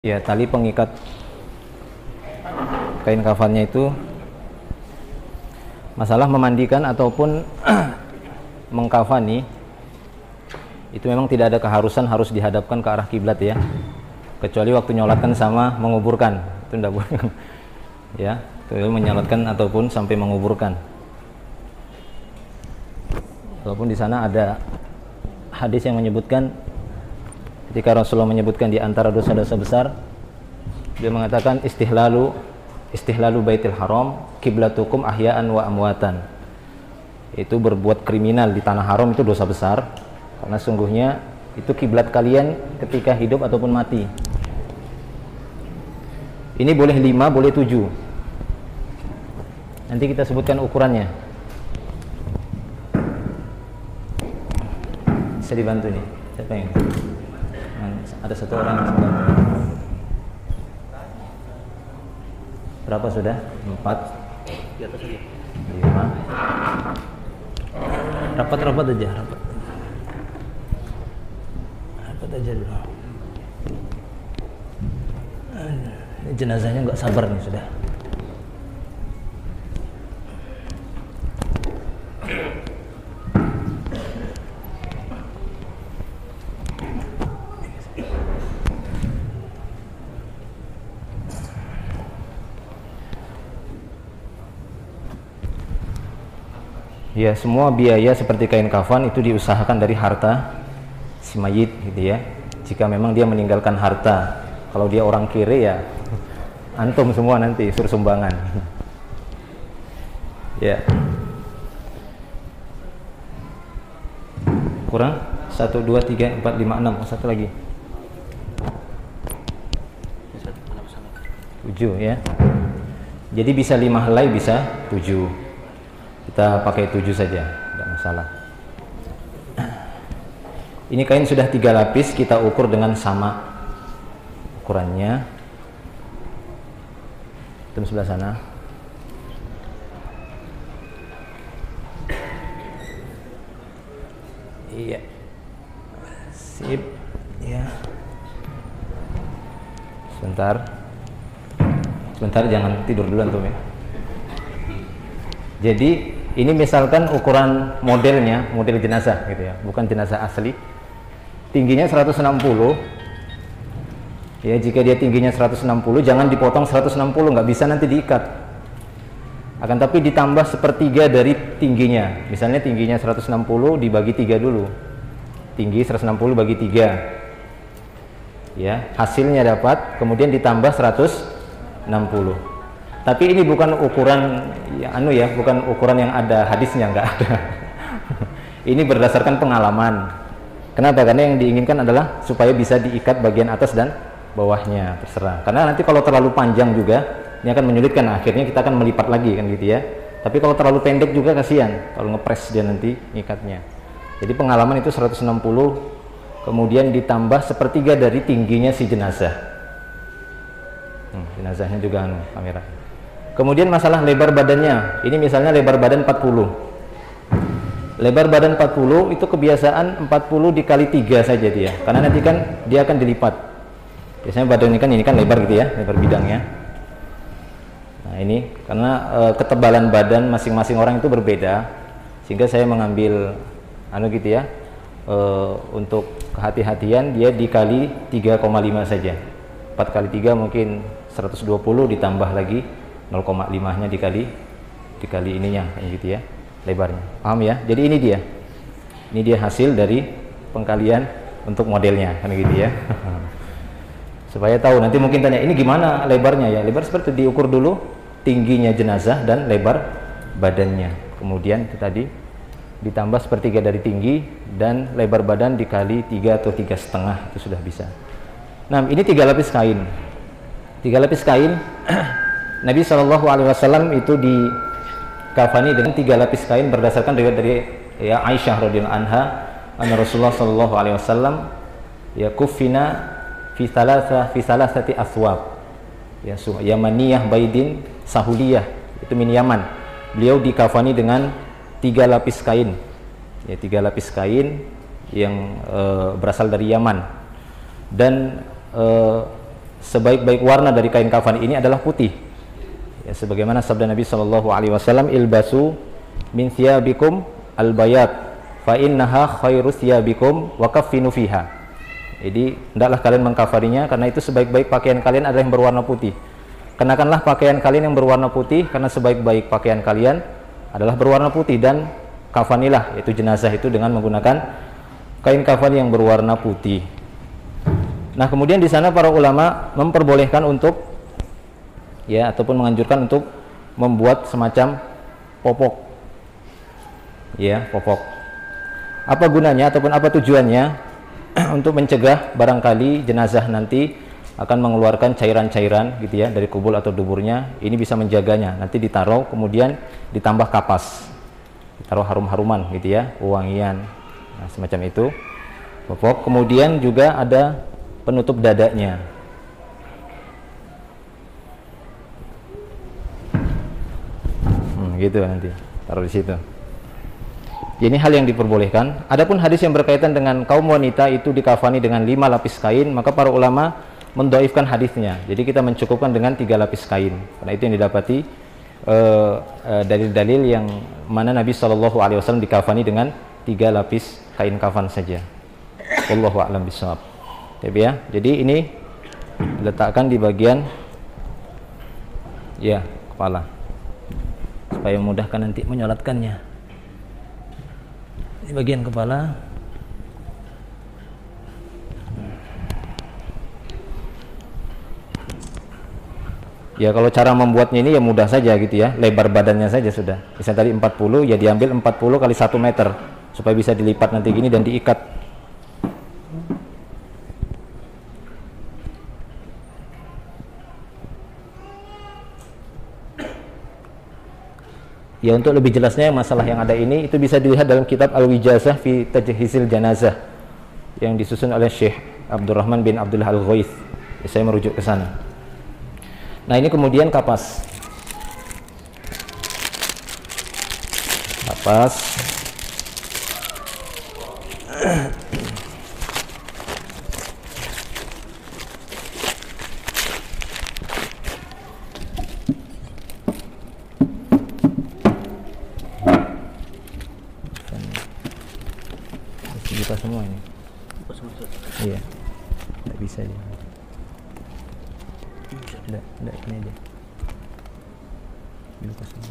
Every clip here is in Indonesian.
Ya, tali pengikat kain kafannya itu, masalah memandikan ataupun mengkafani itu memang tidak ada keharusan harus dihadapkan ke arah kiblat ya, kecuali waktu nyolatkan sama menguburkan, itu tidak boleh ya, itu menyolatkan ataupun sampai menguburkan. Walaupun di sana ada hadis yang menyebutkan, ketika Rasulullah menyebutkan di antara dosa-dosa besar, dia mengatakan istihlalu baitil haram kiblatukum ahya'an wa amwatan. Itu berbuat kriminal di tanah haram itu dosa besar, karena sungguhnya itu kiblat kalian ketika hidup ataupun mati. Ini boleh 5, boleh 7. Nanti kita sebutkan ukurannya. Bisa dibantu nih. Siapa yang? Ada satu orang yang sedang. Berapa sudah? 4. Di atas aja. 5. Rapat aja, rapat aja dulu. Ini jenazahnya nggak sabar nih sudah. Ya, semua biaya seperti kain kafan itu diusahakan dari harta si mayit gitu ya. Jika memang dia meninggalkan harta, kalau dia orang kiri ya antum semua nanti suruh sumbangan. Ya. Kurang 1 2 3 4 5 6, satu lagi. 7 ya. Jadi bisa 5 helai, bisa 7. Kita pakai 7 saja, tidak masalah. Ini kain sudah 3 lapis, kita ukur dengan sama ukurannya. Itu sebelah sana. Iya. Sip. Ya. Sebentar, jangan tidur dulu antum ya. Jadi ini misalkan ukuran modelnya, model jenazah gitu ya, bukan jenazah asli. Tingginya 160. Ya, jika dia tingginya 160, jangan dipotong 160, nggak bisa nanti diikat. Akan tapi ditambah 1/3 dari tingginya. Misalnya tingginya 160 dibagi 3 dulu. Tinggi 160 bagi 3. Ya, hasilnya dapat, kemudian ditambah 160. Tapi ini bukan ukuran bukan ukuran yang ada hadisnya, enggak ada. Ini berdasarkan pengalaman. Kenapa? Karena yang diinginkan adalah supaya bisa diikat bagian atas dan bawahnya, terserah. Karena nanti kalau terlalu panjang juga ini akan menyulitkan, akhirnya kita akan melipat lagi kan gitu ya. Tapi kalau terlalu pendek juga kasihan kalau ngepres dia nanti ngikatnya. Jadi pengalaman itu 160, kemudian ditambah 1/3 dari tingginya si jenazah. Jenazahnya juga kamera. Kemudian masalah lebar badannya, ini misalnya lebar badan 40. Lebar badan 40 itu kebiasaan 40 dikali 3 saja dia, karena nanti kan dia akan dilipat. Biasanya badan ini kan lebar gitu ya, lebar bidangnya. Nah ini karena ketebalan badan masing-masing orang itu berbeda, sehingga saya mengambil gitu ya, untuk kehati-hatian dia dikali 3,5 saja. 4 kali 3 mungkin 120, ditambah lagi 0,5 nya dikali ininya kayak gitu ya, lebarnya. Paham ya? Jadi ini dia hasil dari pengkalian untuk modelnya kan gitu ya. Supaya tahu, nanti mungkin tanya ini gimana lebarnya ya. Lebar seperti diukur dulu tingginya jenazah dan lebar badannya. Kemudian itu tadi ditambah 1/3 dari tinggi dan lebar badan dikali 3 atau 3,5, itu sudah bisa. Nah, ini 3 lapis kain. 3 lapis kain. Nabi SAW itu dikafani dengan 3 lapis kain berdasarkan riwayat dari ya Aisyah radhiyallahu anha, anna Rasulullah SAW ya kufina fi salasati aswab. Ya yamaniyah baidin sahuliyah, itu min Yaman. Beliau dikafani dengan 3 lapis kain. Ya, 3 lapis kain yang berasal dari Yaman. Dan sebaik-baik warna dari kain kafan ini adalah putih. Ya, sebagaimana sabda Nabi Shallallahu Alaihi Wasallam, ilbasu min thiyabikum al-bayat fa innaha khairu thiyabikum wa kaffinu fiha. Jadi hendaklah kalian mengkafaninya karena itu sebaik-baik pakaian kalian adalah yang berwarna putih. Kenakanlah pakaian kalian yang berwarna putih karena sebaik-baik pakaian kalian adalah berwarna putih, dan kafanilah, yaitu jenazah itu, dengan menggunakan kain kafan yang berwarna putih. Nah, kemudian di sana para ulama memperbolehkan untuk, ya, ataupun menganjurkan untuk membuat semacam popok, ya, popok. Apa gunanya ataupun apa tujuannya? Untuk mencegah barangkali jenazah nanti akan mengeluarkan cairan-cairan gitu ya dari kubul atau duburnya. Ini bisa menjaganya. Nanti ditaruh, kemudian ditambah kapas, ditaruh harum-haruman gitu ya, wangian, nah, semacam itu popok. Kemudian juga ada penutup dadanya. Gitu nanti taruh di situ. Ini hal yang diperbolehkan. Adapun hadis yang berkaitan dengan kaum wanita itu dikafani dengan 5 lapis kain, maka para ulama mendhaifkan hadisnya. Jadi kita mencukupkan dengan 3 lapis kain. Karena itu yang didapati dalil-dalil yang mana Nabi Shallallahu Alaihi Wasallam dikafani dengan 3 lapis kain kafan saja. Wallahu a'lam bishawab. Ya, jadi ini diletakkan di bagian, ya, kepala supaya memudahkan nanti menyolatkannya. Di bagian kepala. Ya, kalau cara membuatnya ini ya mudah saja gitu ya, lebar badannya saja sudah. Misalnya tadi 40, ya diambil 40 kali 1 meter supaya bisa dilipat nanti gini dan diikat. Ya, untuk lebih jelasnya masalah yang ada ini itu bisa dilihat dalam kitab Al-Wijazah fi Tajhizil Janazah yang disusun oleh Syekh Abdurrahman bin Abdullah Al-Ghaith. Ya, saya merujuk ke sana. Nah, ini kemudian kapas. Kapas. Buka semua ini. Buka semua. Iya. Tidak bisa dia. Tidak, ini aja. Buka semua.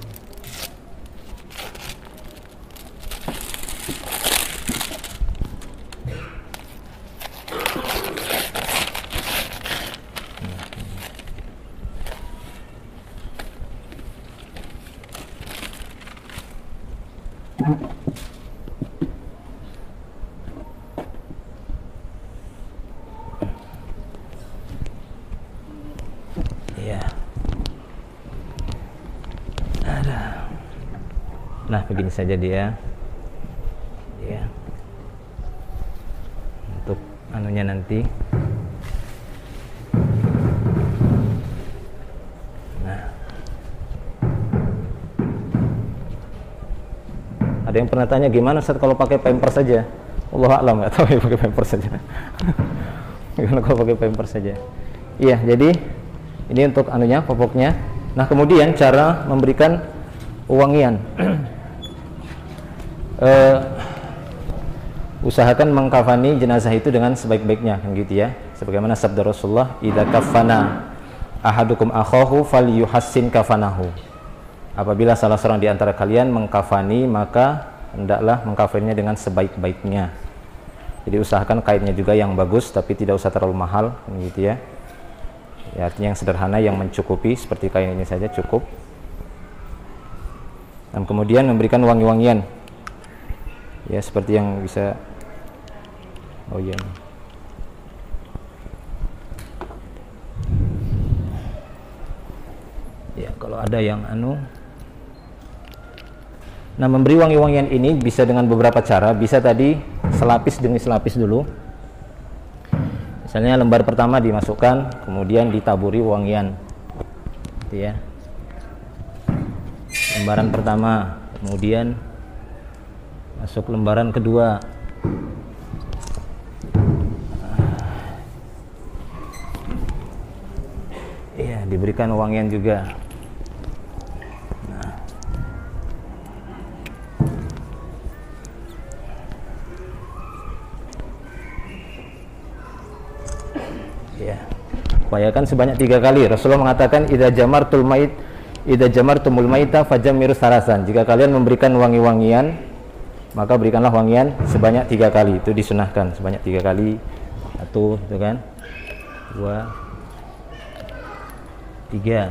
Nah, begini saja dia. Ya. Untuk anunya nanti. Nah. Ada yang pernah tanya gimana Ustaz kalau pakai pampers saja? Allah a'lam, enggak tahu ya pakai pampers saja. Gimana kalau pakai pampers saja? Iya, jadi ini untuk anunya, popoknya. Nah, kemudian cara memberikan wangian. Usahakan mengkafani jenazah itu dengan sebaik-baiknya, kan gitu ya. Sebagaimana sabda Rasulullah, "Idza kafana ahadukum akhahu falyuhassin kafanahu." Apabila salah seorang di antara kalian mengkafani, maka hendaklah mengkafaninya dengan sebaik-baiknya. Jadi usahakan kainnya juga yang bagus, tapi tidak usah terlalu mahal, kan gitu ya. Ya, artinya yang sederhana, yang mencukupi, seperti kain ini saja cukup. Dan kemudian memberikan wangi-wangian. Ya, seperti yang bisa. Oh iya. Ya, kalau ada yang anu. Nah, memberi wangi-wangian ini bisa dengan beberapa cara. Bisa tadi selapis demi selapis dulu. Misalnya lembar pertama dimasukkan, kemudian ditaburi wangian. Gitu ya. Lembaran pertama, kemudian masuk lembaran kedua. Iya, diberikan wangian juga. Nah. Ya, upayakan sebanyak 3 kali. Rasulullah mengatakan idza jamartumul maita fajammiru salasan. Jika kalian memberikan wangi-wangian, maka berikanlah wangian sebanyak 3 kali. Itu disunahkan sebanyak 3 kali. 1, itu kan. 2, 3.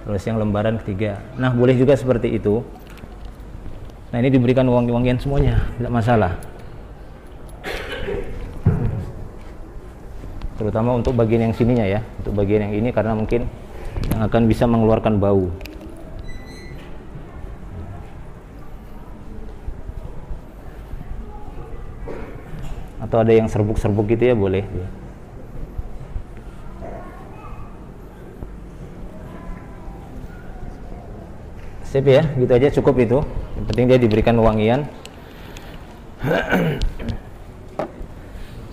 Terus yang lembaran ketiga. Nah, boleh juga seperti itu. Nah, ini diberikan wangi-wangian semuanya, tidak masalah. Terutama untuk bagian yang sininya ya, untuk bagian yang ini karena mungkin yang akan bisa mengeluarkan bau. Atau ada yang serbuk-serbuk gitu ya, boleh. Sip ya, gitu aja cukup itu. Yang penting dia diberikan wangian.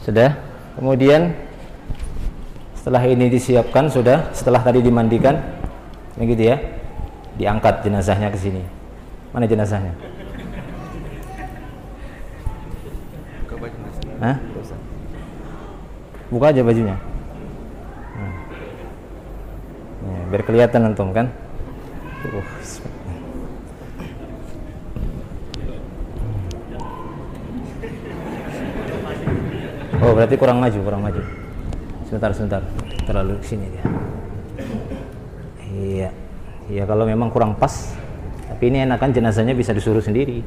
Sudah. Kemudian setelah ini disiapkan, setelah tadi dimandikan, begitu ya, diangkat jenazahnya ke sini. Mana jenazahnya? Buka baju jenazahnya. Hah? Buka aja bajunya. Ya, biar kelihatan antum kan. Oh, berarti kurang maju. Sebentar. Terlalu sini dia. Iya. Iya, kalau memang kurang pas. Tapi ini enakan jenazahnya bisa disuruh sendiri.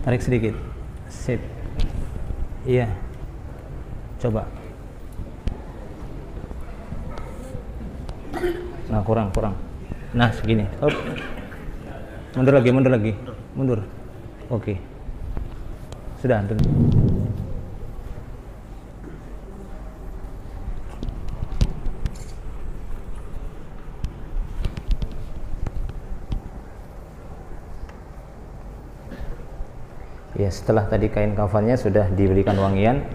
Tarik sedikit. Sip. Iya. Coba. Nah, kurang. Nah, segini. Up. Mundur lagi. Mundur. Oke. Sudah, antum. Ya, setelah tadi kain kafannya sudah diberikan wangian,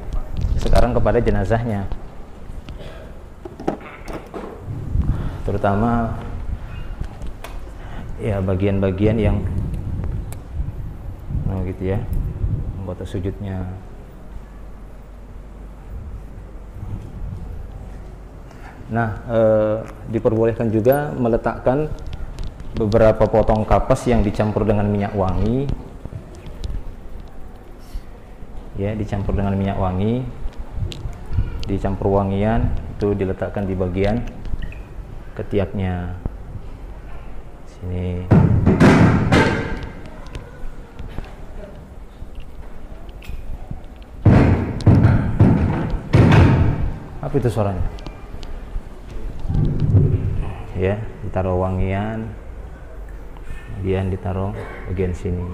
sekarang kepada jenazahnya. Terutama ya bagian-bagian yang gitu ya, anggota sujudnya. Nah, diperbolehkan juga meletakkan beberapa potong kapas yang dicampur dengan minyak wangi. Ya, dicampur dengan minyak wangi, dicampur wangian, itu diletakkan di bagian ketiaknya sini. Apa itu suaranya? Ya, ditaruh wangian, kemudian ditaruh bagian sini.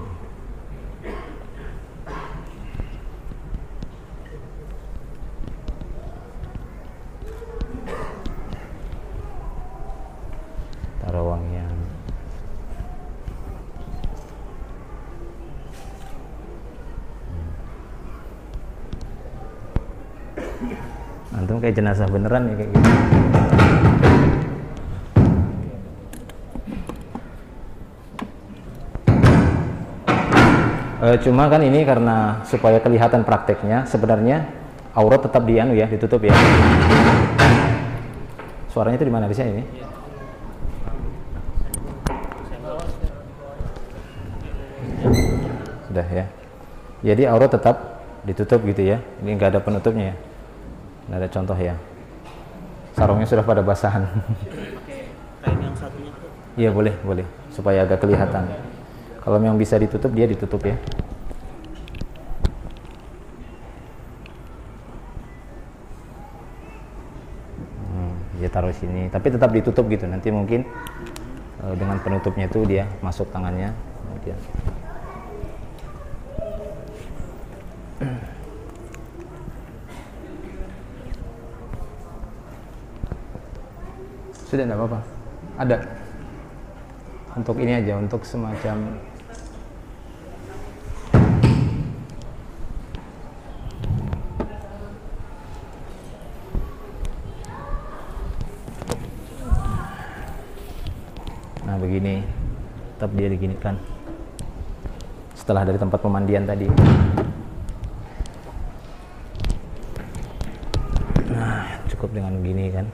Taruh wangian. Antum kayak jenazah beneran ya kayak gitu. Cuma kan ini karena supaya kelihatan prakteknya, sebenarnya aurat tetap ditutup ya. Suaranya itu di mana? Di sini? Sudah ya. Jadi aurat tetap ditutup gitu ya. Ini nggak ada penutupnya ya. Nggak ada contoh ya. Sarungnya sudah pada basahan. Kain yang satunya tuh. Iya, boleh supaya agak kelihatan. Kalau yang bisa ditutup, dia ditutup ya. Dia taruh sini, tapi tetap ditutup gitu. Nanti mungkin dengan penutupnya itu dia masuk tangannya. Kemudian sudah, enggak apa-apa. Ada untuk ini aja, untuk semacam ini tetap dia diginikan setelah dari tempat pemandian tadi. Nah, cukup dengan gini kan.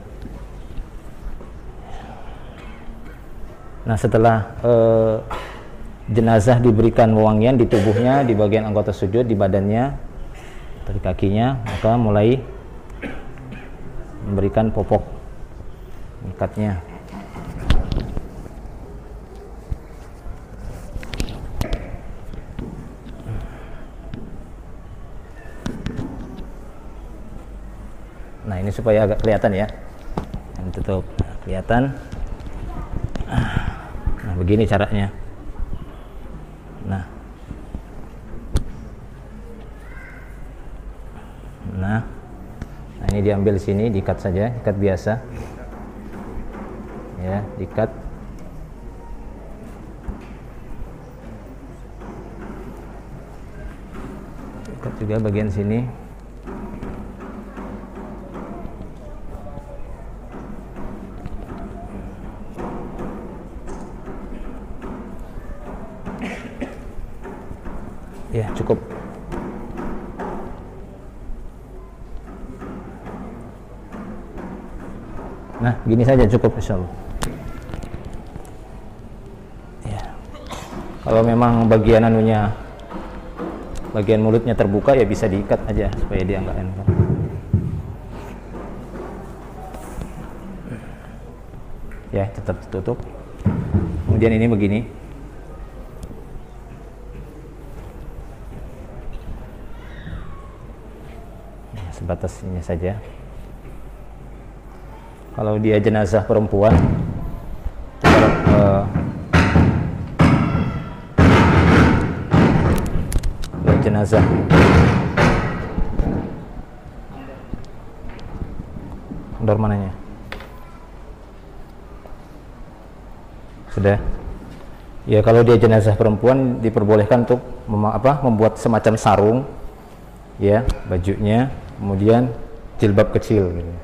Nah, setelah jenazah diberikan wewangian di tubuhnya, di bagian anggota sujud, di badannya, atau di kakinya, maka mulai memberikan popok ikatnya. Nah, ini supaya agak kelihatan ya. Yang tutup. Nah, kelihatan. Nah, begini caranya. Nah. Nah, ini diambil sini, diikat saja, ikat biasa. Ya, diikat. Ikat juga bagian sini. Ya, cukup. Nah, gini saja cukup insyaallah. Ya. Kalau memang bagian anunya, bagian mulutnya terbuka, ya bisa diikat aja supaya dia nggak enak. Ya, tetap ditutup. Kemudian ini begini. Sebatas ini saja. Kalau dia jenazah perempuan, jenazah ndor mananya sudah ya. Kalau dia jenazah perempuan diperbolehkan untuk membuat semacam sarung ya, bajunya, kemudian jilbab kecil gitu.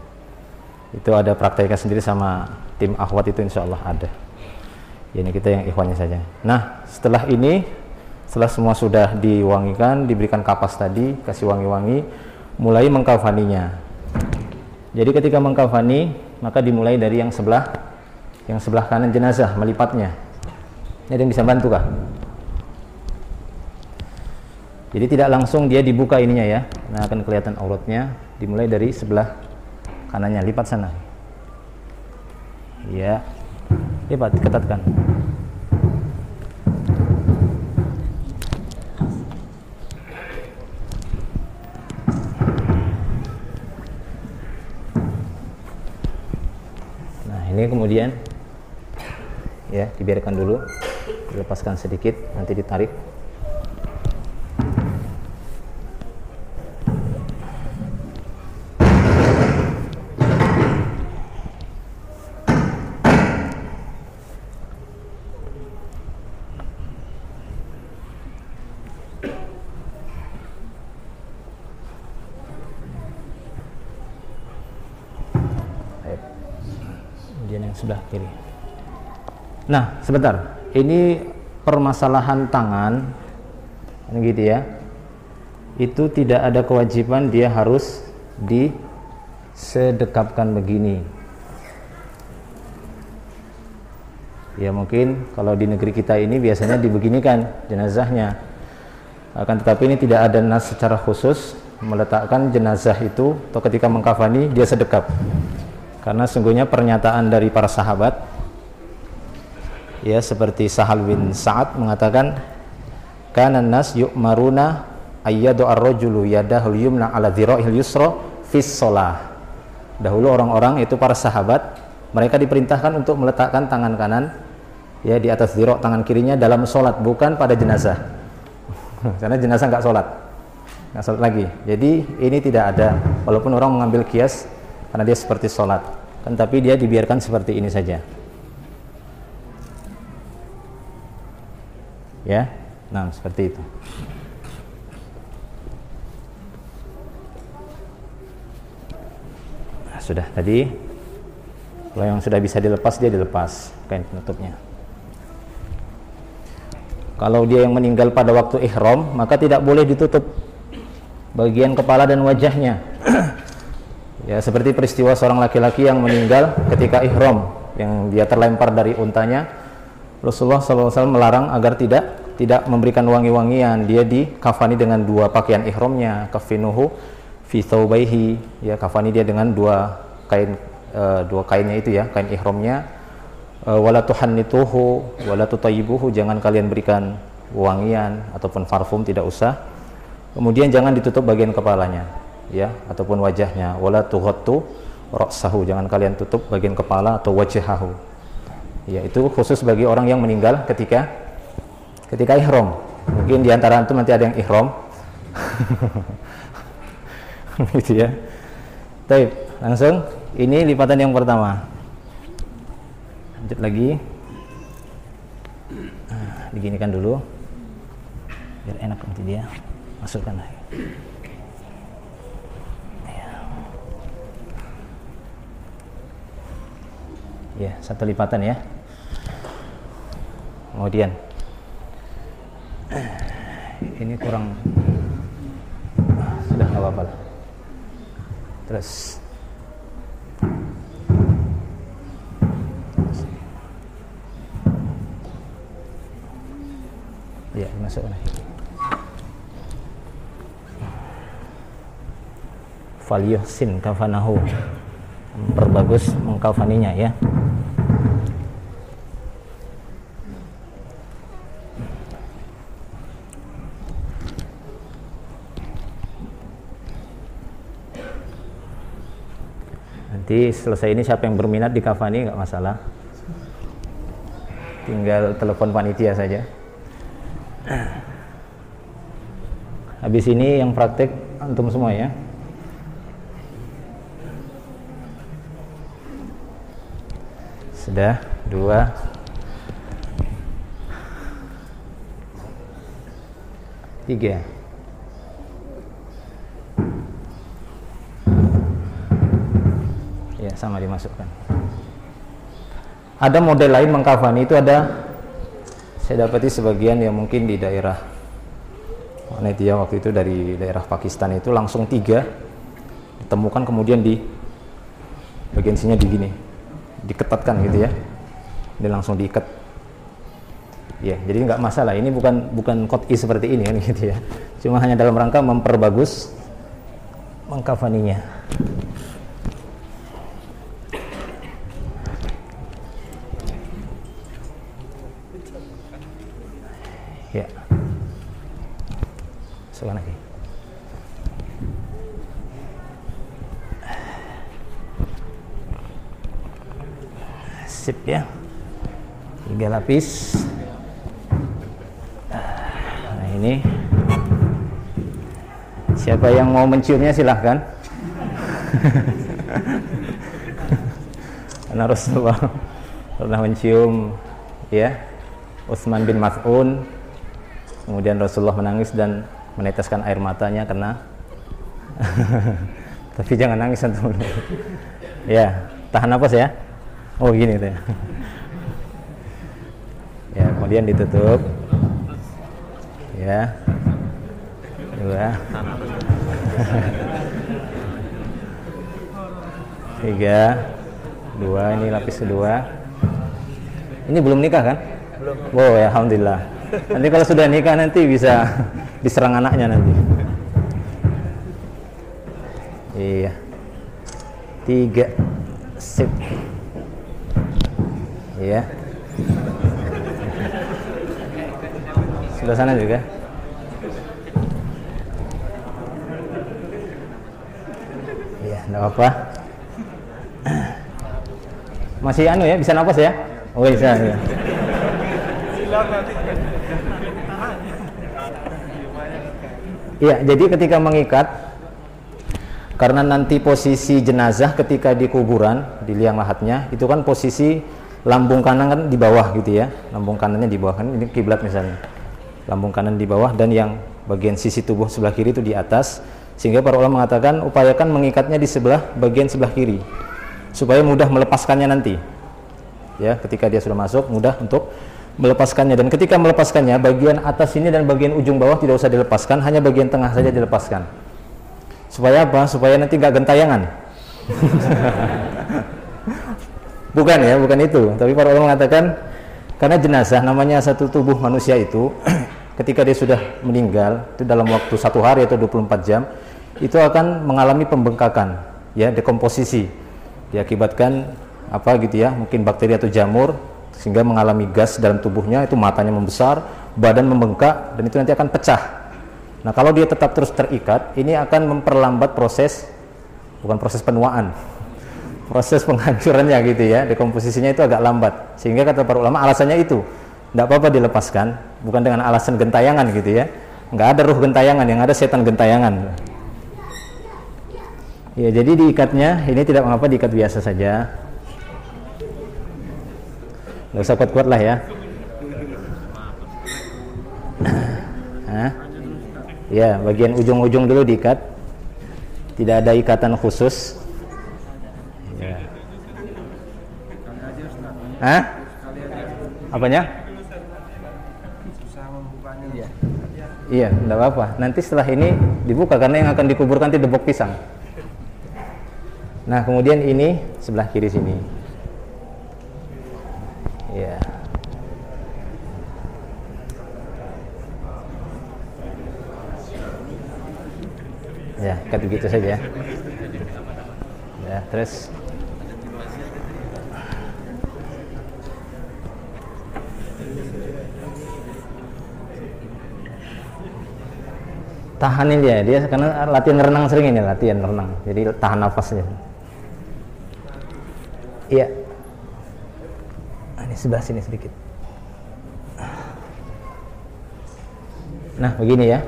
Itu ada prakteknya sendiri sama tim akhwat itu, insya Allah ada. Ya, ini kita yang ikhwannya saja. Nah, setelah ini, setelah semua sudah diwangikan, diberikan kapas tadi, kasih wangi-wangi, mulai mengkafaninya. Jadi ketika mengkafani, maka dimulai dari yang sebelah kanan jenazah, melipatnya. Ada yang bisa bantu kah? Jadi tidak langsung dia dibuka ininya ya. Nah, akan kelihatan auratnya. Dimulai dari sebelah kanannya, lipat sana. Ya, lipat, ketatkan. Nah, ini kemudian ya, dibiarkan dulu, dilepaskan sedikit, nanti ditarik. Yang sebelah kiri. Nah, sebentar. Ini permasalahan tangan, gitu ya. Itu tidak ada kewajiban dia harus disedekapkan begini. Ya, mungkin kalau di negeri kita ini biasanya dibeginikan jenazahnya. Akan tetapi ini tidak ada nas secara khusus meletakkan jenazah itu atau ketika mengkafani dia sedekap. Karena sungguhnya pernyataan dari para sahabat ya, seperti Sahal bin Sa'ad mengatakan, kana nas yu'maruna ayyadu ar-rajulu yadahul yumna ala dhira'il yusra fis shalah. Dahulu orang-orang itu para sahabat, mereka diperintahkan untuk meletakkan tangan kanan ya di atas dhira' tangan kirinya dalam sholat, bukan pada jenazah. Karena jenazah nggak sholat lagi. Jadi ini tidak ada, walaupun orang mengambil kias karena dia seperti sholat kan, tapi dia dibiarkan seperti ini saja ya. Nah, seperti itu. Nah, sudah tadi, kalau yang sudah bisa dilepas dia dilepas kain penutupnya. Kalau dia yang meninggal pada waktu ihram, maka tidak boleh ditutup bagian kepala dan wajahnya. Ya, seperti peristiwa seorang laki-laki yang meninggal ketika ihram, yang dia terlempar dari untanya. Rasulullah SAW melarang agar tidak memberikan wangi-wangian. Dia dikafani dengan dua pakaian ihramnya, kafinuhu fi thawbaihi, ya, kafani dia dengan dua kainnya itu ya, kain ihramnya. Wala tuhannituhu wala tutayyibuhu, jangan kalian berikan wangian ataupun parfum, tidak usah. Kemudian jangan ditutup bagian kepalanya, ya, ataupun wajahnya. Wala tughattu ra'sahu, jangan kalian tutup bagian kepala atau wajhahu. Ya, itu khusus bagi orang yang meninggal ketika ihram. Mungkin di antara antum nanti ada yang ihram. Gitu ya. Baik, langsung ini lipatan yang pertama. Lanjut lagi. Diginikan dulu biar enak nanti dia masukkan lagi. Ya, satu lipatan ya. Kemudian ini kurang, sudah nggak apa-apa lah. Terus ya, masukkan lagi. Falyuhsin kafanahu, perbagus mengkafaninya ya. Nanti selesai ini siapa yang berminat di kafani nggak masalah, tinggal telepon panitia saja. Habis ini yang praktek antum semua ya. Sudah 2 3. Ya, sama dimasukkan. Ada model lain mengkafani, itu ada, saya dapati sebagian yang mungkin di daerah mana itu ya, waktu itu dari daerah Pakistan itu langsung 3 ditemukan, kemudian di bagian sininya diketatkan gitu ya, dia langsung diikat ya. Jadi nggak masalah, ini bukan qot'i seperti ini kan gitu ya, cuma hanya dalam rangka memperbagus mengkafaninya. Ya, masukkan lagi. Sip ya, 3 lapis. Nah ini, siapa yang mau menciumnya silahkan. Karena Rasulullah pernah mencium ya Utsman bin Mas'un, kemudian Rasulullah menangis dan meneteskan air matanya karena tapi jangan nangis antum. Ya, tahan napas ya. Oh gini tuh. Ya, kemudian ditutup. Ya. 2. 3. 2, ini lapis kedua. Ini belum nikah kan? Belum. Oh ya, alhamdulillah. Nanti kalau sudah nikah nanti bisa diserang anaknya nanti. Iya. 3. Sip. Iya. Sebelah sana juga. Iya, enggak apa-apa. Masih anu ya, bisa napas ya? Oh bisa ya. Iya, jadi ketika mengikat, karena nanti posisi jenazah ketika di kuburan, di liang lahatnya, itu kan posisi lambung kanan kan di bawah gitu ya, lambung kanannya di bawah, kan ini kiblat misalnya, lambung kanan di bawah dan yang bagian sisi tubuh sebelah kiri itu di atas, sehingga para ulama mengatakan upayakan mengikatnya di bagian sebelah kiri supaya mudah melepaskannya nanti ya, ketika dia sudah masuk mudah untuk melepaskannya. Dan ketika melepaskannya, bagian atas ini dan bagian ujung bawah tidak usah dilepaskan, hanya bagian tengah saja dilepaskan. Supaya apa? Supaya nanti nggak gentayangan. Bukan ya, bukan itu. Tapi para ulama mengatakan karena jenazah namanya satu tubuh manusia itu ketika dia sudah meninggal itu dalam waktu 1 hari atau 24 jam itu akan mengalami pembengkakan, ya, dekomposisi, diakibatkan apa gitu ya, mungkin bakteri atau jamur, sehingga mengalami gas dalam tubuhnya, itu matanya membesar, badan membengkak, dan itu nanti akan pecah. Nah, kalau dia tetap terus terikat, ini akan memperlambat proses, bukan proses penuaan, proses penghancurannya gitu ya, dekomposisinya itu agak lambat. Sehingga kata para ulama alasannya itu tidak apa-apa dilepaskan, bukan dengan alasan gentayangan gitu ya. Nggak ada ruh gentayangan, yang ada setan gentayangan. Ya, jadi diikatnya ini tidak mengapa, diikat biasa saja. Nggak usah kuat-kuat lah ya. Hah? Ya, bagian ujung-ujung dulu diikat. Tidak ada ikatan khusus. Ya. Hah? Apanya? Iya, enggak apa-apa. Nanti setelah ini dibuka karena yang akan dikuburkan itu debok pisang. Nah, kemudian ini sebelah kiri sini. Ya. Ya, ikat begitu saja. Ya, terus tahanin dia karena latihan renang sering ini, latihan renang. Jadi tahan nafasnya. Iya. Ini sebelah sini sedikit. Nah, begini ya.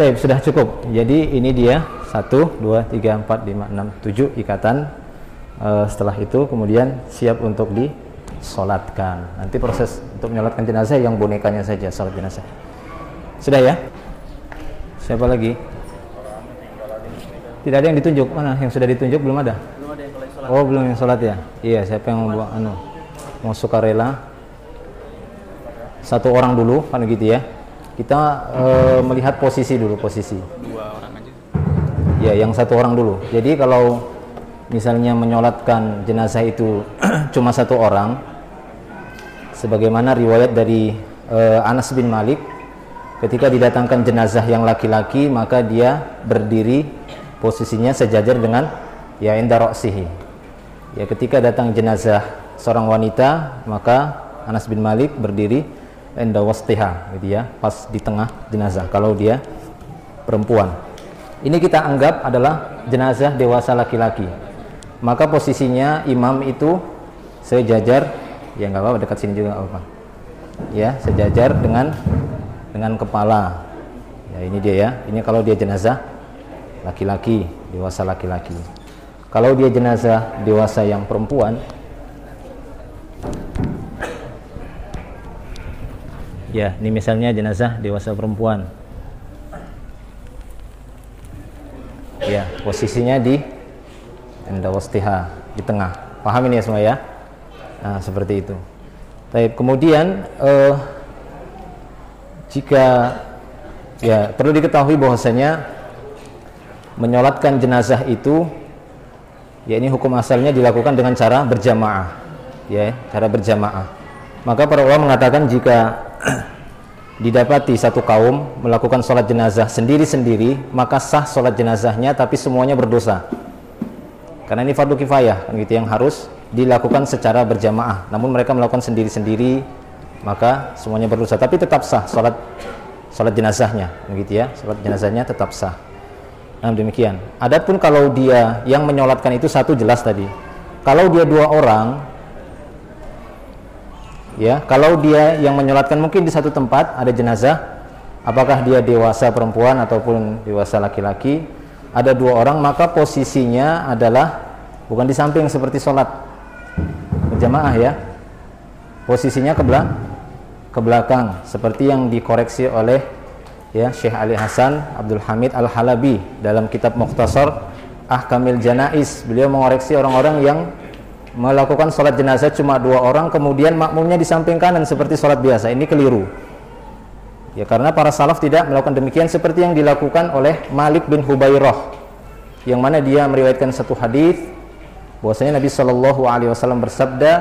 Baik, sudah cukup. Jadi ini dia 1, 2, 3, 4, 5, 6, 7 ikatan. Setelah itu kemudian siap untuk disolatkan. Nanti proses untuk menyolatkan jenazah yang bonekanya saja, salat jenazah. Sudah ya? Siapa lagi? Tidak ada yang ditunjuk. Mana yang sudah ditunjuk? Belum ada? Belum ada yang mulai sholat. Oh, belum yang sholat ya? Iya, siapa yang mau sukarela? 1 orang dulu, kan gitu ya. Kita melihat posisi dulu, posisi. 2 orang aja. Ya, yang 1 orang dulu. Jadi kalau misalnya menyolatkan jenazah itu cuma 1 orang, sebagaimana riwayat dari Anas bin Malik, ketika didatangkan jenazah yang laki-laki, maka dia berdiri posisinya sejajar dengan ya inda ra'sihi. Ya, ketika datang jenazah seorang wanita, maka Anas bin Malik berdiri inda wastiha gitu ya, pas di tengah jenazah kalau dia perempuan. Ini kita anggap adalah jenazah dewasa laki-laki. Maka posisinya imam itu sejajar, ya nggak apa-apa, dekat sini juga nggak apa-apa. Ya, sejajar dengan kepala. Ya, ini dia ya. Ini kalau dia jenazah laki-laki, dewasa laki-laki. Kalau dia jenazah dewasa yang perempuan, ya, ini misalnya jenazah dewasa perempuan. Ya, posisinya di endawastiha, di tengah. Paham ini ya semua ya? Nah, seperti itu. Baik, kemudian jika ya perlu diketahui bahwasanya menyolatkan jenazah itu ya ini hukum asalnya dilakukan dengan cara berjamaah, ya, cara berjamaah. Maka para ulama mengatakan jika didapati satu kaum melakukan sholat jenazah sendiri-sendiri, maka sah sholat jenazahnya, tapi semuanya berdosa. Karena ini fardu kifayah, kan gitu, yang harus dilakukan secara berjamaah. Namun mereka melakukan sendiri-sendiri, maka semuanya berdosa. Tapi tetap sah sholat jenazahnya, begitu ya. Sholat jenazahnya tetap sah. Nah, demikian. Adapun kalau dia yang menyolatkan itu satu, jelas tadi. Kalau dia 2 orang, ya, kalau dia yang menyolatkan mungkin di satu tempat ada jenazah, apakah dia dewasa perempuan ataupun dewasa laki-laki, ada 2 orang, maka posisinya adalah bukan di samping seperti sholat berjamaah ya, posisinya ke belakang seperti yang dikoreksi oleh ya Syekh Ali Hasan Abdul Hamid Al-Halabi dalam kitab Mukhtasar Ahkamil Janaiz. Beliau mengoreksi orang-orang yang melakukan sholat jenazah cuma 2 orang, kemudian makmumnya di samping kanan seperti sholat biasa. Ini keliru. Ya, karena para salaf tidak melakukan demikian seperti yang dilakukan oleh Malik bin Hubairah, yang mana dia meriwayatkan satu hadis bahwasanya Nabi Shallallahu Alaihi Wasallam bersabda,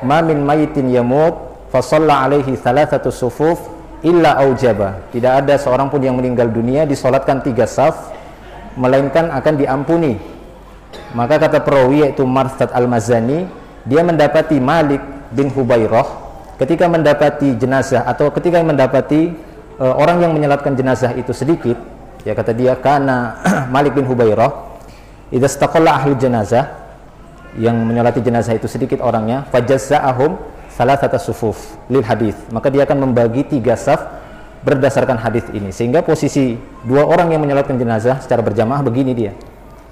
"Ma min mayitin yamut, fa shalla alaihi thalathatu sufuf illa aujaba." Tidak ada seorang pun yang meninggal dunia disolatkan 3 saf melainkan akan diampuni. Maka kata perawi yaitu Marthad Al-Mazani, dia mendapati Malik bin Hubairah ketika mendapati jenazah atau ketika mendapati orang yang menyolatkan jenazah itu sedikit, ya kata dia, karena Malik bin Hubairah idza istaqalla ahli jenazah, yang menyolati jenazah itu sedikit orangnya, fajazza'ahum thalathata sufuf lil hadis, maka dia akan membagi 3 saf berdasarkan hadis ini, sehingga posisi 2 orang yang menyolatkan jenazah secara berjamaah begini dia.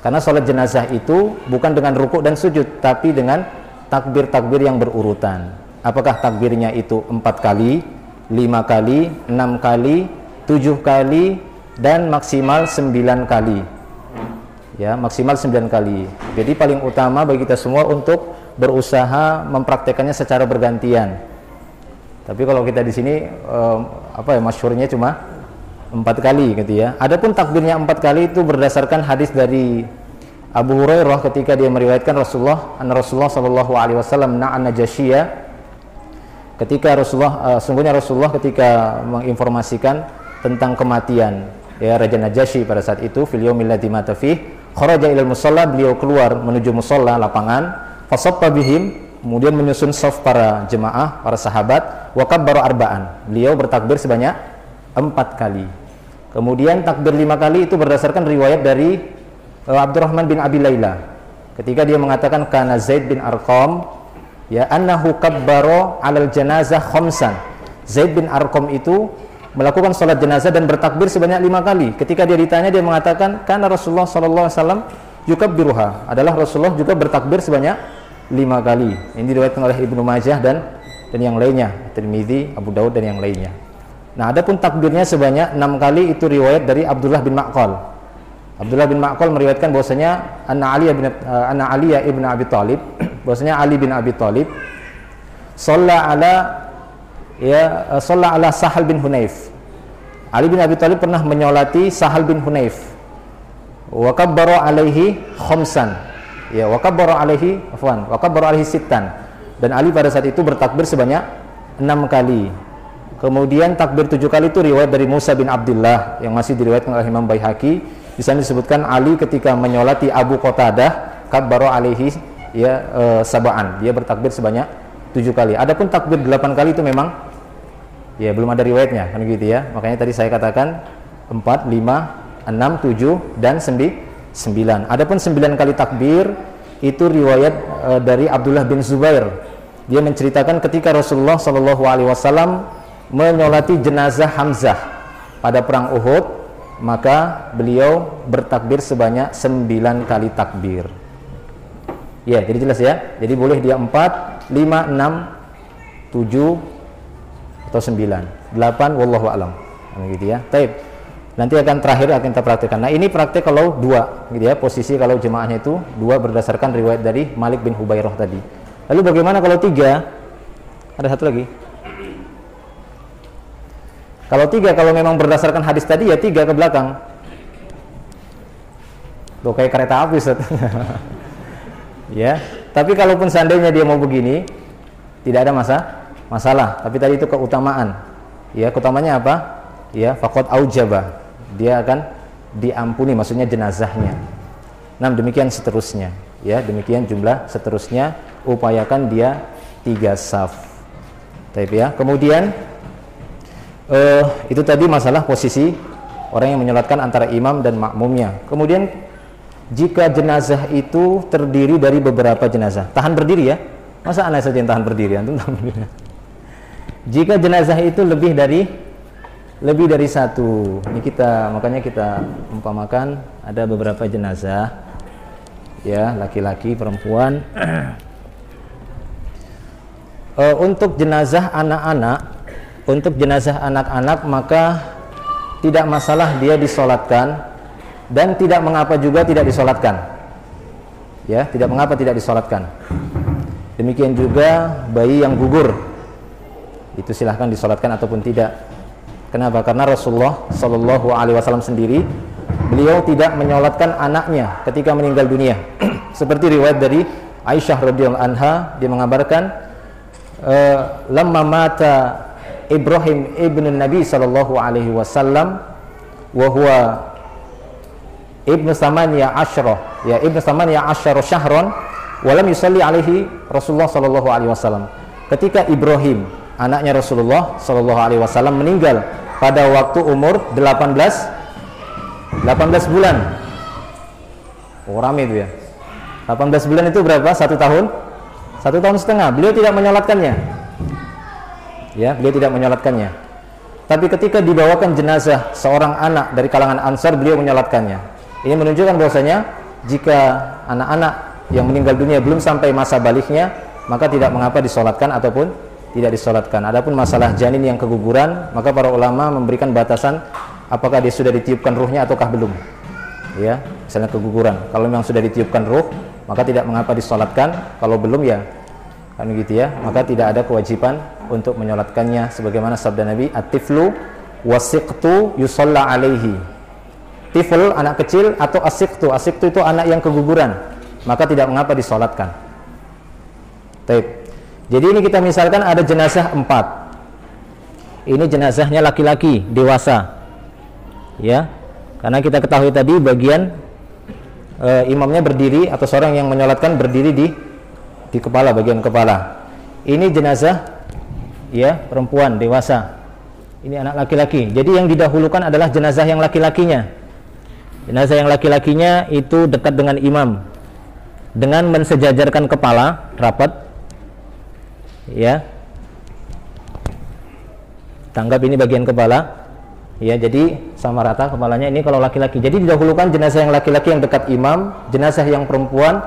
Karena sholat jenazah itu bukan dengan rukuk dan sujud, tapi dengan takbir-takbir yang berurutan. Apakah takbirnya itu 4 kali, 5 kali, 6 kali, 7 kali, dan maksimal 9 kali. Ya, maksimal 9 kali. Jadi paling utama bagi kita semua untuk berusaha mempraktekannya secara bergantian. Tapi kalau kita di sini masyhurnya cuma 4 kali gitu ya. Adapun takbirnya 4 kali itu berdasarkan hadis dari Abu Hurairah ketika dia meriwayatkan Rasulullah sallallahu alaihi wasallam na'an Najasyiyah, ketika sungguhnya Rasulullah ketika menginformasikan tentang kematian ya Raja Najasyi pada saat itu, fil yaumil ladzi mata fih, kharaja ilal musalla, beliau keluar menuju musalla lapangan, fasaffa bihim, kemudian menyusun saf para jemaah, para sahabat, wa kabbara arba'an, beliau bertakbir sebanyak 4 kali. Kemudian takbir 5 kali itu berdasarkan riwayat dari Abdurrahman bin Abi Layla, ketika dia mengatakan kana Zaid bin Arqam ya annahu kabbara 'alal janazah khamsan. Zaid bin Arqam itu melakukan salat jenazah dan bertakbir sebanyak 5 kali. Ketika dia ditanya, dia mengatakan karena Rasulullah sallallahu alaihi wasallam yukabbiruha, adalah Rasulullah juga bertakbir sebanyak 5 kali. Ini diriwayatkan oleh Ibnu Majah dan yang lainnya, Tirmizi, Abu Daud dan yang lainnya. Nah, adapun takbirnya sebanyak 6 kali itu riwayat dari Abdullah bin Ma'qal. Abdullah bin Ma'qal meriwayatkan bahwasanya anna Ali ibn Abi Thalib, bahwasanya Ali bin Abi Thalib shalla ala Sahal bin Hunayf. Ali bin Abi Thalib pernah menyolati Sahal bin Hunayf. Wa kabbara alaihi khamsan. Ya, wa kabbara alaihi sittan. Dan Ali pada saat itu bertakbir sebanyak 6 kali. Kemudian takbir 7 kali itu riwayat dari Musa bin Abdullah yang masih diriwayatkan oleh Imam Baihaqi. Di sana disebutkan Ali ketika menyolati Abu Qatadah kabbara alaihi sab'an. Dia bertakbir sebanyak 7 kali. Adapun takbir 8 kali itu memang ya belum ada riwayatnya, kan gitu ya. Makanya tadi saya katakan 4, 5, 6, 7 dan 9. Adapun 9 kali takbir itu riwayat dari Abdullah bin Zubair. Dia menceritakan ketika Rasulullah sallallahu alaihi wasallam menyolati jenazah Hamzah pada perang Uhud, maka beliau bertakbir sebanyak 9 kali takbir. Ya, jadi jelas ya. Jadi boleh dia 4, 5, 6, 7 atau 9, 8, wallahu alam. Gitu ya. Baik. Nanti akan terakhir akan kita praktekkan. Nah, ini praktek kalau 2, gitu ya. Posisi kalau jemaahnya itu 2 berdasarkan riwayat dari Malik bin Hubairah tadi. Lalu bagaimana kalau 3? Ada satu lagi. Kalau 3, kalau memang berdasarkan hadis tadi ya 3 ke belakang. Tuh kayak kereta api, Ustaz. Ya, tapi kalaupun seandainya dia mau begini, tidak ada masalah. Tapi tadi itu keutamaan. Ya, keutamanya apa? Ya, faqad aujaba. Dia akan diampuni, maksudnya jenazahnya. Nah, demikian seterusnya. Ya, demikian jumlah seterusnya. Upayakan dia 3 saf. Baik ya. Kemudian itu tadi masalah posisi orang yang menyolatkan antara imam dan makmumnya. Kemudian jika jenazah itu terdiri dari beberapa jenazah, tahan berdiri ya. Masa aneh saja yang tahan berdiri? Antum tahan berdiri. Jika jenazah itu lebih dari 1, ini makanya kita umpamakan ada beberapa jenazah, ya, laki-laki, perempuan. Untuk jenazah anak-anak, maka tidak masalah dia disolatkan, dan tidak mengapa juga tidak disolatkan. Ya, tidak mengapa tidak disolatkan. Demikian juga bayi yang gugur, itu silahkan disolatkan ataupun tidak. Kenapa? Karena Rasulullah Shallallahu Alaihi Wasallam sendiri, beliau tidak menyolatkan anaknya ketika meninggal dunia. Seperti riwayat dari Aisyah radhiyallahu anha, dia mengabarkan, lamma mata Ibrahim ibnu Nabi Shallallahu Alaihi Wasallam, wa huwa ibnu samaniya asyra, ya ibnu samaniya asyra syahron, walam yusalli alaihi Rasulullah Shallallahu Alaihi Wasallam. Ketika Ibrahim, anaknya Rasulullah Shallallahu Alaihi Wasallam, meninggal pada waktu umur 18 bulan. Oh, rame itu ya. 18 bulan itu berapa? 1 tahun? 1 tahun setengah. Beliau tidak menyolatkannya. Ya, beliau tidak menyolatkannya. Tapi ketika dibawakan jenazah seorang anak dari kalangan Ansar, beliau menyolatkannya. Ini menunjukkan bahwasanya jika anak-anak yang meninggal dunia belum sampai masa baliknya, maka tidak mengapa disolatkan ataupun tidak disolatkan. Adapun masalah janin yang keguguran, maka para ulama memberikan batasan apakah dia sudah ditiupkan ruhnya ataukah belum. Ya, misalnya keguguran, kalau memang sudah ditiupkan ruh, maka tidak mengapa disolatkan. Kalau belum, ya kan gitu ya, maka tidak ada kewajiban untuk menyolatkannya, sebagaimana sabda Nabi, at-tiflu wasiqtu yusalla alaihi. Tifl, anak kecil, atau asiktu itu anak yang keguguran, maka tidak mengapa disolatkan. Baik. Jadi ini kita misalkan ada jenazah 4. Ini jenazahnya laki-laki dewasa, ya. Karena kita ketahui tadi bagian imamnya berdiri, atau seorang yang menyolatkan berdiri di kepala, bagian kepala. Ini jenazah, ya, perempuan dewasa. Ini anak laki-laki. Jadi yang didahulukan adalah jenazah yang laki-lakinya. Jenazah yang laki-lakinya itu dekat dengan imam, dengan mensejajarkan kepala rapat. Ya, tanggap ini bagian kepala, ya, jadi sama rata kepalanya. Ini kalau laki-laki, jadi didahulukan jenazah yang laki-laki yang dekat imam, jenazah yang perempuan,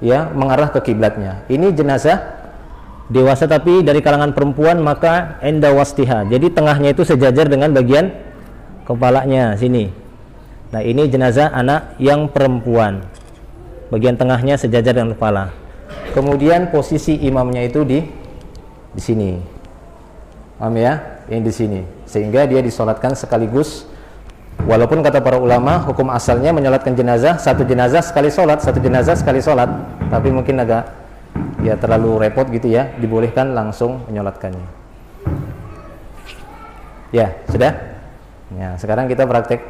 ya, mengarah ke kiblatnya. Ini jenazah dewasa tapi dari kalangan perempuan, maka enda wastiha, jadi tengahnya itu sejajar dengan bagian kepalanya sini. Nah, ini jenazah anak yang perempuan, bagian tengahnya sejajar dengan kepala. Kemudian posisi imamnya itu di sini, paham ya? Yang di sini, sehingga dia disolatkan sekaligus. Walaupun kata para ulama, hukum asalnya menyolatkan jenazah, satu jenazah sekali solat, satu jenazah sekali solat, tapi mungkin agak, ya, terlalu repot gitu ya, dibolehkan langsung menyolatkannya. Ya, sudah. Ya, sekarang kita praktek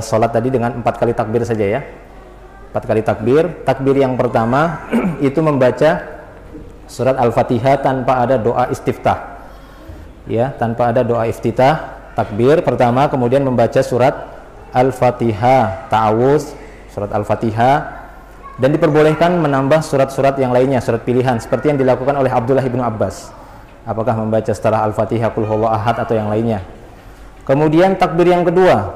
solat tadi dengan 4 kali takbir saja ya. 4 kali takbir. Takbir yang pertama itu membaca surat Al-Fatihah tanpa ada doa istiftah, ya, tanpa ada doa iftitah. Takbir pertama, kemudian membaca surat Al-Fatihah, ta'awuz, surat Al-Fatihah, dan diperbolehkan menambah surat-surat yang lainnya, surat pilihan, seperti yang dilakukan oleh Abdullah ibnu Abbas. Apakah membaca setelah Al-Fatihah Qul huwallahu ahad atau yang lainnya. Kemudian takbir yang kedua,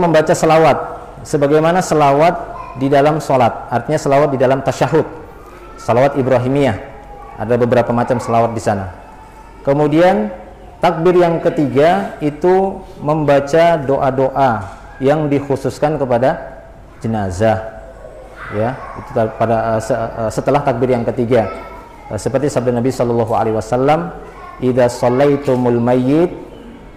membaca selawat, sebagaimana selawat di dalam sholat, artinya selawat di dalam tasyahud, salawat Ibrahimiyah. Ada beberapa macam selawat di sana. Kemudian takbir yang ketiga itu membaca doa-doa yang dikhususkan kepada jenazah, ya, itu pada setelah takbir yang ketiga, seperti sabda Nabi Shallallahu Alaihi Wasallam, idza shallaitumul mayyit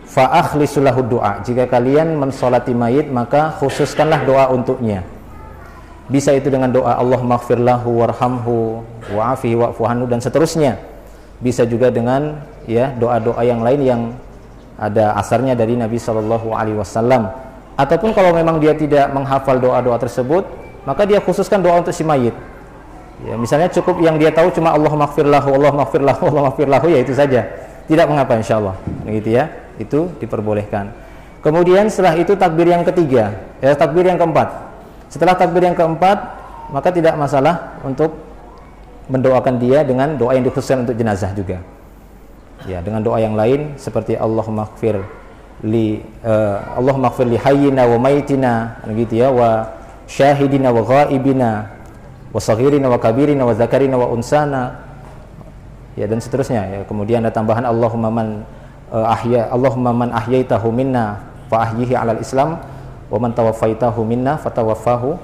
fa akhlisu lahu du'a. Jika kalian mensolati mayit, maka khususkanlah doa untuknya. Bisa itu dengan doa Allahumma ighfir lahu warhamhu wa'afihi wa'fu anhu dan seterusnya. Bisa juga dengan, ya, doa-doa yang lain yang ada asarnya dari Nabi Shallallahu Alaihi Wasallam. Ataupun kalau memang dia tidak menghafal doa-doa tersebut, maka dia khususkan doa untuk si mayit. Ya, misalnya cukup yang dia tahu cuma Allahumma ighfir lahu, Allahumma ighfir lahu, Allahumma ighfir lahu, ya itu saja. Tidak mengapa insyaallah. Begitu ya. Itu diperbolehkan. Kemudian setelah itu takbir yang ketiga, takbir yang keempat. Setelah takbir yang keempat, maka tidak masalah untuk mendoakan dia dengan doa yang dikhususkan untuk jenazah juga. Ya, dengan doa yang lain seperti Allahumma ighfir li hayyina wa maitina, gitu ya, wa syahidina wa ghaibina wa saghirina wa kabirina wa zakarina wa unsana, ya, dan seterusnya, ya. Kemudian ada tambahan Allahumma man ahyaitahu minna fa ahyihi 'alal Islam wa man tawaffaitahu minna fatawaffahu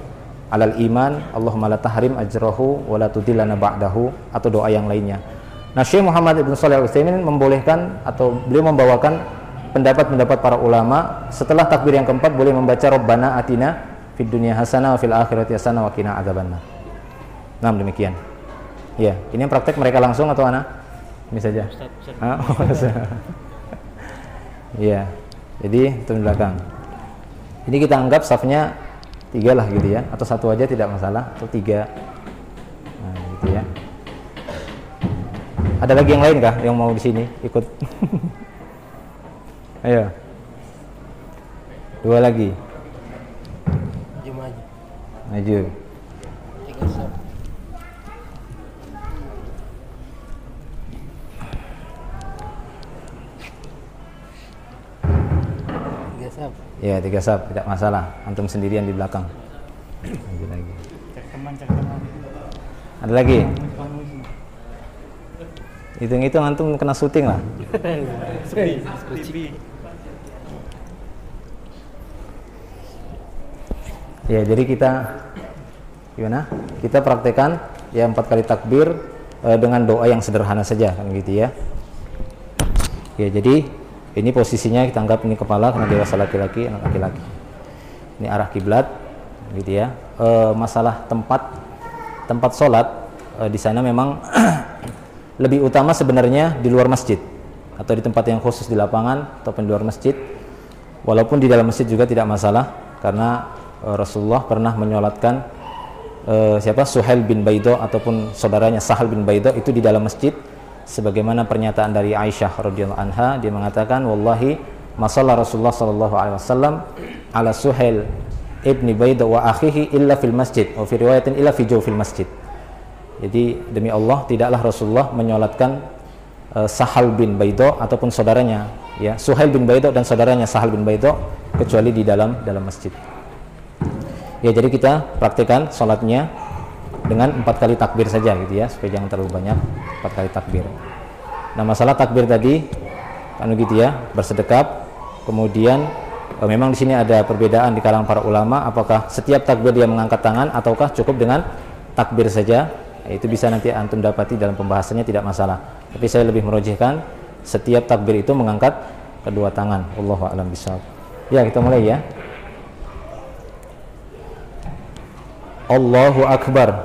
alal iman, Allahumma la tahrim ajrahu wa la tudillana ba'dahu, atau doa yang lainnya. Nah, Syekh Muhammad Ibn Shalih Al-Utsaimin membolehkan atau beliau membawakan pendapat-pendapat para ulama setelah takbir yang keempat boleh membaca Rabbana atina fid dunya hasanah wa fil akhirati hasanah wa qina adzabannar. Nah, demikian. Ya, ini yang praktek mereka langsung atau ana? Ini saja. Iya. Jadi itu di belakang. Ini kita anggap safnya 3 lah gitu ya, atau 1 aja tidak masalah, atau 3. Nah, gitu ya. Ada lagi yang lain kah yang mau di sini ikut? Ayo. 2 lagi. Maju. 3 saf. Ya, 3 saf, tidak masalah. Antum sendirian di belakang. Lagi. Ada lagi? Hitung-hitung antum kena syuting lah. Ya, jadi kita gimana? Kita praktekkan ya 4 kali takbir dengan doa yang sederhana saja kan gitu ya. Ya, jadi ini posisinya kita anggap ini kepala karena dewasa laki-laki, anak laki-laki. Ini arah kiblat gitu ya. Masalah tempat sholat di sana memang lebih utama sebenarnya di luar masjid atau di tempat yang khusus di lapangan ataupun di luar masjid. Walaupun di dalam masjid juga tidak masalah karena Rasulullah pernah menyolatkan Suhail bin Baido ataupun saudaranya Sahal bin Baido itu di dalam masjid, sebagaimana pernyataan dari Aisyah radhiyallahu anha, dia mengatakan wallahi masalla Rasulullah sallallahu alaihi wasallam ala Suhail ibni Baido wa akhihi illa fil masjid, wa fi riwayatin illa fi jawfil masjid. Jadi demi Allah tidaklah Rasulullah menyolatkan Sahal bin Baido ataupun saudaranya ya Suhail bin Baido dan saudaranya Sahal bin Baido kecuali di dalam masjid. Ya, jadi kita praktikkan sholatnya dengan 4 kali takbir saja gitu ya, supaya jangan terlalu banyak 4 kali takbir. Nah, masalah takbir tadi kan gitu ya, bersedekap. Kemudian memang di sini ada perbedaan di kalangan para ulama, apakah setiap takbir dia mengangkat tangan ataukah cukup dengan takbir saja. Itu bisa nanti antum dapati dalam pembahasannya, tidak masalah. Tapi saya lebih merojihkan setiap takbir itu mengangkat kedua tangan. Wallahu a'lam bishawab. Ya, kita mulai ya. Allahu Akbar.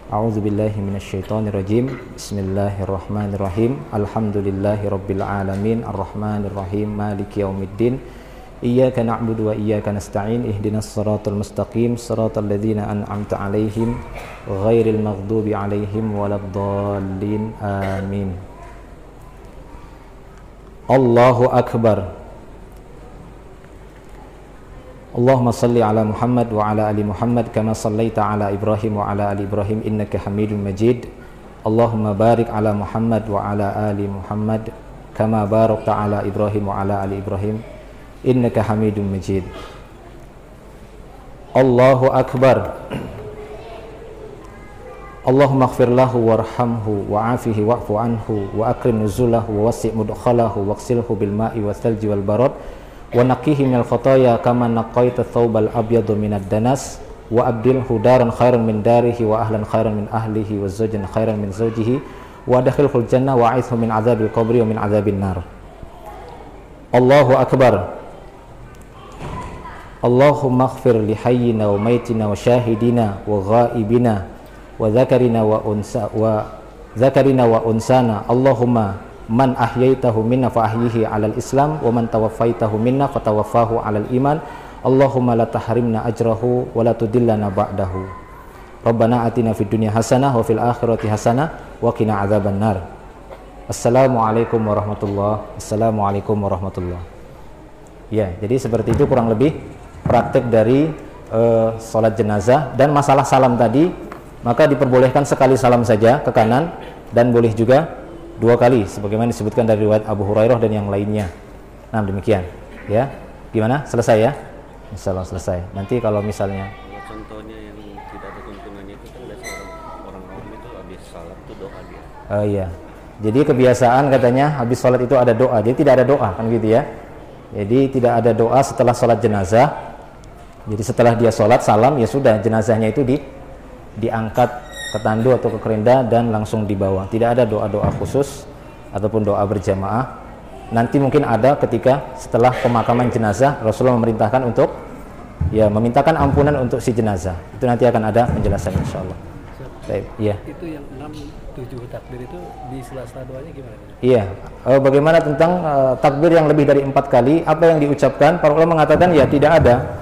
A'udzu billahi minasyaitonir rajim. Bismillahirrahmanirrahim. Alhamdulillahi rabbil alamin, arrahmanir rahim, maliki yaumiddin. Iyyaka na'budu wa iyyaka nasta'in. Ihdinas siratal mustaqim, siratal ladzina an'amta 'alaihim ghairil maghdubi 'alaihim waladdallin. Amin. Allahu Akbar. Allahumma salli ala Muhammad wa ala ali Muhammad kama sallaita ala Ibrahim wa ala ali Ibrahim innaka Hamidum Majid. Allahumma barik ala Muhammad wa ala ali Muhammad kama barakta ala Ibrahim wa ala ali Ibrahim innaka Hamidum Majid. Allahu Akbar. Allahumma ighfir lahu warhamhu wa'afihi wa'fu anhu wa akrim nuzulahu wa wasi' mudkhalahu waghsilhu bil ma'i wal thalji wal barad wa naqihi minal khotoya kama naqaita thawbal abyadu minad danas wa abdilhu daran khairan min darihi wa ahlan khairan min ahlihi wa zawjan khairan min zawjihi wa adkhilhul jannah wa a'idhu min adzabil qabri wa min adzabin nar. Allahu Akbar. Allahumma ighfir li hayyina wa maitina wa syahidina wa ghaibina wa dzakarina wa unsana. Allahumma man ahyaitahu minna fa ahyihi alal islam wa man tawaffaitahu minna fa tawaffahu alal iman. Allahumma la tahrimna ajrahu wa la tudillana ba'dahu. Rabbana atina fid dunya hasanah wa fil akhirati hasanah wa qina adzabannar. Assalamualaikum warahmatullahi. Assalamualaikum warahmatullahi. Ya, jadi seperti itu kurang lebih praktek dari sholat jenazah. Dan masalah salam tadi, maka diperbolehkan sekali salam saja ke kanan dan boleh juga 2 kali sebagaimana disebutkan dari riwayat Abu Hurairah dan yang lainnya. Nah, demikian ya. Gimana? Selesai ya? Insyaallah selesai. Nanti kalau misalnya contohnya yang tidak ada tuntunannya itu kan biasa orang awam itu habis salat itu doa dia. Oh iya. Jadi kebiasaan katanya habis sholat itu ada doa. Jadi tidak ada doa kan gitu ya. Jadi tidak ada doa setelah sholat jenazah. Jadi setelah dia sholat salam, ya sudah, jenazahnya itu diangkat ke tandu atau ke kerenda dan langsung dibawa. Tidak ada doa-doa khusus ataupun doa berjamaah. Nanti mungkin ada ketika setelah pemakaman jenazah Rasulullah memerintahkan untuk ya memintakan ampunan untuk si jenazah. Itu nanti akan ada penjelasan insyaallah. Baik, iya. Itu yang 6-7 takbir itu di sela-sela doanya gimana? Iya. Bagaimana tentang takbir yang lebih dari 4 kali? Apa yang diucapkan? Para ulama mengatakan ya tidak ada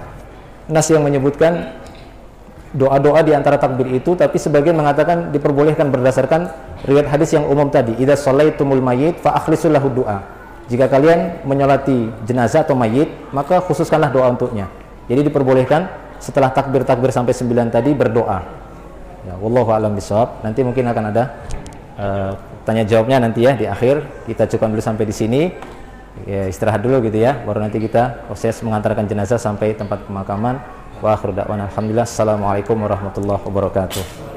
nas yang menyebutkan doa-doa di antara takbir itu, tapi sebagian mengatakan diperbolehkan berdasarkan riwayat hadis yang umum tadi. Idza shallaitumul mayyit fa akhlisu lahu du'a. Jika kalian menyolati jenazah atau mayit, maka khususkanlah doa untuknya. Jadi diperbolehkan setelah takbir-takbir sampai 9 tadi berdoa. Ya, wallahu a'lam bishawab. Nanti mungkin akan ada tanya jawabnya nanti ya di akhir. Kita cukup dulu sampai di sini. Ya, istirahat dulu gitu ya. Baru nanti kita proses mengantarkan jenazah sampai tempat pemakaman. Wa akhiru da'wana alhamdulillah. Assalamualaikum warahmatullahi wabarakatuh.